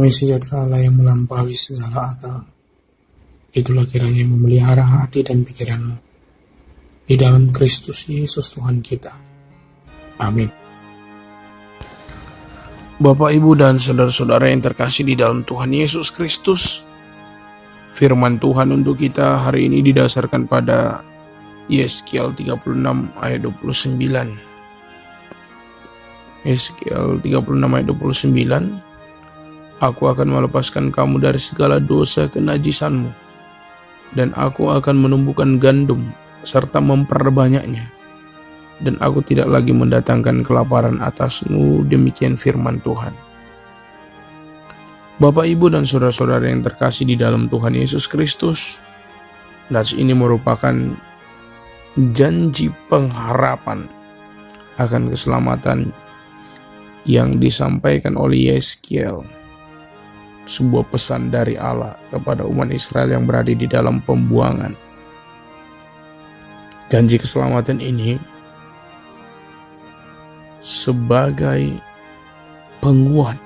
Damai sejahtera Allah yang melampaui segala akal, itulah kiranya yang memelihara hati dan pikiranmu di dalam Kristus Yesus Tuhan kita. Amin. Bapak, Ibu, dan saudara-saudara yang terkasih di dalam Tuhan Yesus Kristus, firman Tuhan untuk kita hari ini didasarkan pada Yeskiel 36 ayat 29. Yeskiel 36 ayat 29. Aku akan melepaskan kamu dari segala dosa kenajisanmu, dan aku akan menumbuhkan gandum serta memperbanyaknya, dan aku tidak lagi mendatangkan kelaparan atasmu. Demikian firman Tuhan. Bapak, Ibu, dan saudara-saudara yang terkasih di dalam Tuhan Yesus Kristus, nats ini merupakan janji pengharapan akan keselamatan yang disampaikan oleh Yeskiel, sebuah pesan dari Allah kepada umat Israel yang berada di dalam pembuangan. Janji keselamatan ini sebagai penguat,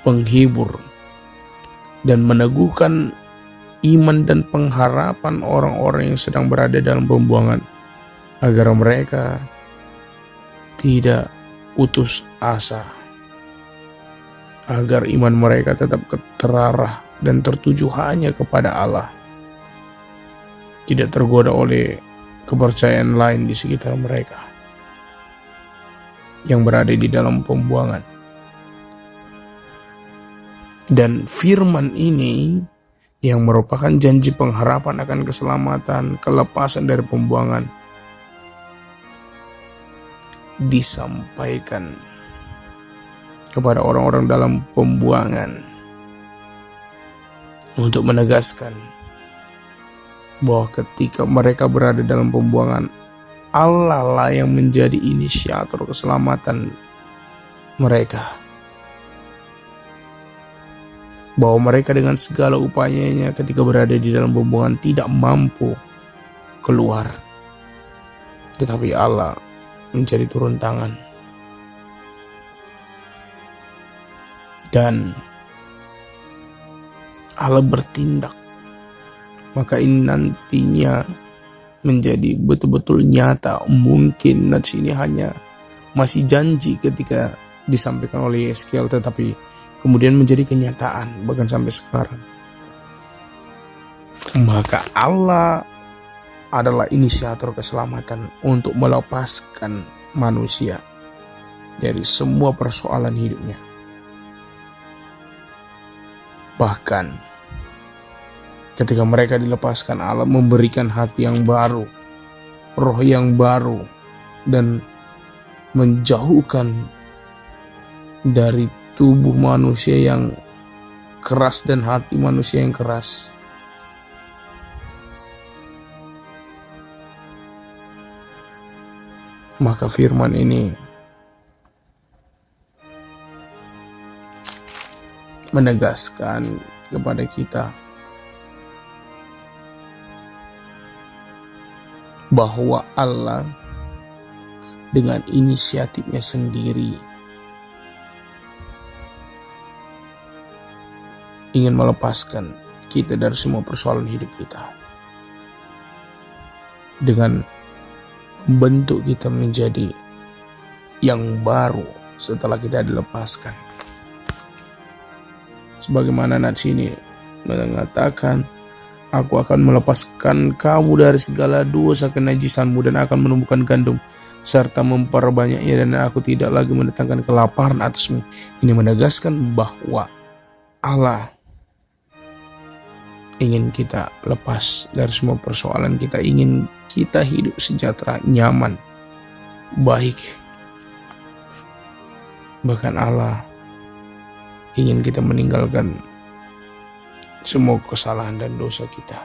penghibur, dan meneguhkan iman dan pengharapan orang-orang yang sedang berada dalam pembuangan, agar mereka tidak putus asa, agar iman mereka tetap terarah dan tertuju hanya kepada Allah, tidak tergoda oleh kepercayaan lain di sekitar mereka yang berada di dalam pembuangan. Dan firman ini yang merupakan janji pengharapan akan keselamatan, kelepasan dari pembuangan, disampaikan kepada orang-orang dalam pembuangan untuk menegaskan bahwa ketika mereka berada dalam pembuangan, Allah lah yang menjadi inisiator keselamatan mereka. Bahwa mereka dengan segala upayanya ketika berada di dalam pembuangan tidak mampu keluar, tetapi Allah menjadi turun tangan. Dan Allah bertindak, maka ini nantinya menjadi betul-betul nyata. Mungkin nats ini hanya masih janji ketika disampaikan oleh Yeskiel, tetapi kemudian menjadi kenyataan bahkan sampai sekarang. Maka Allah adalah inisiator keselamatan untuk melepaskan manusia dari semua persoalan hidupnya. Bahkan ketika mereka dilepaskan, Allah memberikan hati yang baru, roh yang baru, dan menjauhkan dari tubuh manusia yang keras dan hati manusia yang keras. Maka firman ini menegaskan kepada kita bahwa Allah dengan inisiatifnya sendiri ingin melepaskan kita dari semua persoalan hidup kita, dengan membentuk kita menjadi yang baru setelah kita dilepaskan. Sebagaimana nats ini mengatakan, aku akan melepaskan kamu dari segala dosa kenajisanmu, dan akan menumbuhkan gandum serta memperbanyaknya, dan aku tidak lagi mendatangkan kelaparan atasmu. Ini menegaskan bahwa Allah ingin kita lepas dari semua persoalan kita, ingin kita hidup sejahtera, nyaman, baik. Bahkan Allah ingin kita meninggalkan semua kesalahan dan dosa kita.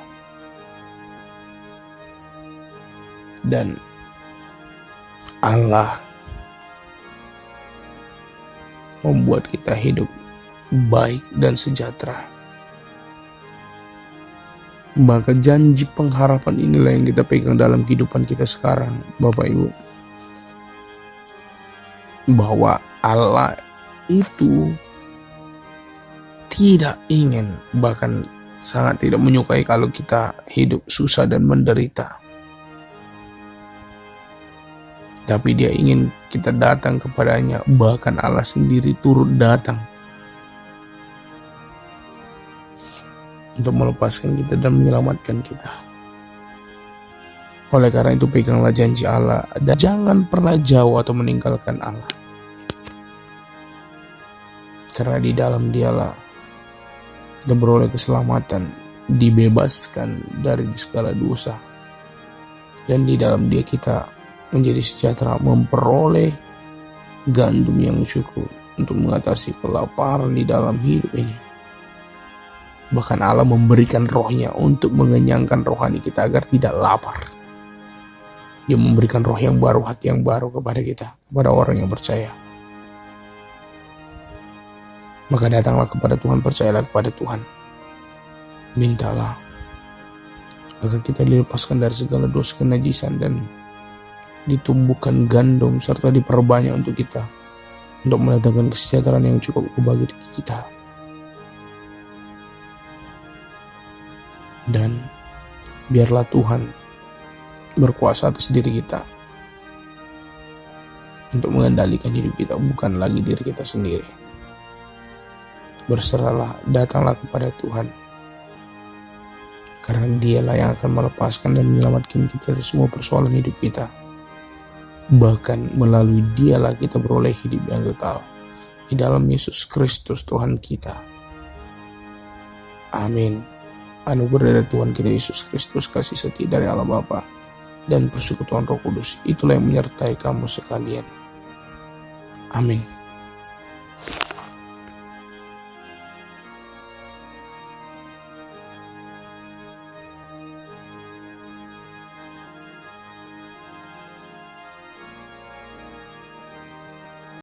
Dan Allah membuat kita hidup baik dan sejahtera. Maka janji pengharapan inilah yang kita pegang dalam kehidupan kita sekarang, Bapak Ibu. Bahwa Allah itu tidak ingin, bahkan sangat tidak menyukai kalau kita hidup susah dan menderita. Tapi dia ingin kita datang kepadanya, bahkan Allah sendiri turut datang untuk melepaskan kita dan menyelamatkan kita. Oleh karena itu peganglah janji Allah dan jangan pernah jauh atau meninggalkan Allah. Karena di dalam Dialah kita beroleh keselamatan, dibebaskan dari segala dosa. Dan di dalam Dia kita menjadi sejahtera, memperoleh gandum yang cukup untuk mengatasi kelaparan di dalam hidup ini. Bahkan Allah memberikan rohnya untuk mengenyangkan rohani kita agar tidak lapar. Dia memberikan roh yang baru, hati yang baru kepada kita, kepada orang yang percaya. Maka datanglah kepada Tuhan, percayalah kepada Tuhan. Mintalah agar kita dilepaskan dari segala dosa kenajisan dan ditumbuhkan gandum serta diperbanyak untuk kita, untuk mendatangkan kesejahteraan yang cukup bagi kita. Dan biarlah Tuhan berkuasa atas diri kita untuk mengendalikan hidup kita, bukan lagi diri kita sendiri. Berserahlah, datanglah kepada Tuhan, karena Dialah yang akan melepaskan dan menyelamatkan kita dari semua persoalan hidup kita. Bahkan melalui Dialah kita beroleh hidup yang kekal di dalam Yesus Kristus Tuhan kita. Amin. Anugerah dari Tuhan kita Yesus Kristus, kasih setia dari Allah Bapa, dan persekutuan Roh Kudus, itulah yang menyertai kamu sekalian. Amin.